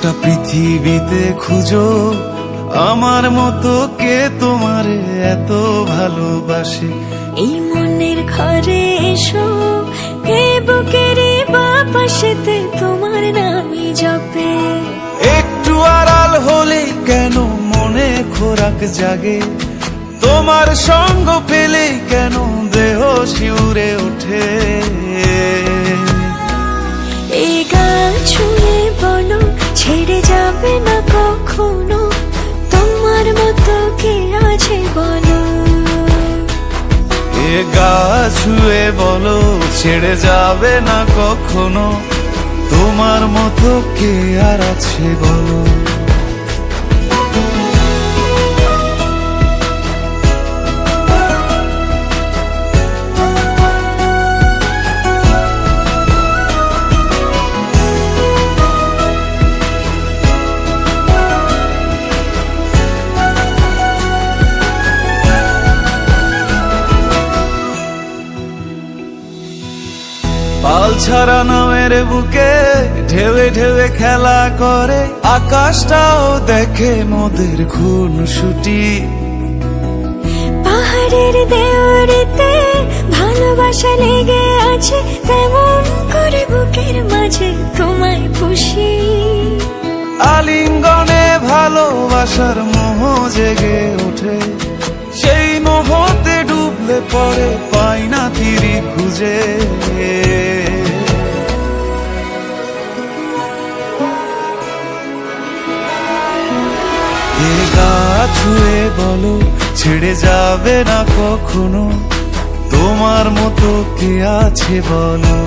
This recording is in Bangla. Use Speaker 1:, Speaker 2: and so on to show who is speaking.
Speaker 1: গোটা পৃথিবীতে খুঁজো আমার মতো কে তোমারে এত ভালোবাসে।
Speaker 2: এই মনের ঘরে এসো, এ বুকের বাপাশেতে তোমার নামই জপে।
Speaker 1: একটু আড়াল হলেই কেন মনে খোরাক জাগে, তোমার সঙ্গ পেলেই কেন দেহ শিউরে ওঠে।
Speaker 2: এই গান ছুঁয়ে বলো ছেড়ে যাবে না কখনো, তোমার মতো কে আছে বলো।
Speaker 1: এ গা ছুঁয়ে বলো ছেড়ে যাবে না কখনো, তোমার মতো কে আর আছে বলো। পাল ছাড়া নামের বুকে ঢেউে ঢেউে খেলা করে, আকাশটাও দেখে মোদের খুনসুটি।
Speaker 2: পাহাড়ের দেওয়ারিতে ভালোবাসা লেগে আছে, তেমন করে বুকের মাঝে তোমায় পুষি।
Speaker 1: আলিঙ্গনে ভালোবাসার মোহ জেগে ওঠে, সেই মোহতে ডুবলে পরে পাই না তীরি খুঁজে। এ গা ছুঁয়ে বলো ছেড়ে যাবে না কখনো, তোমার মতো কে আছে বলো।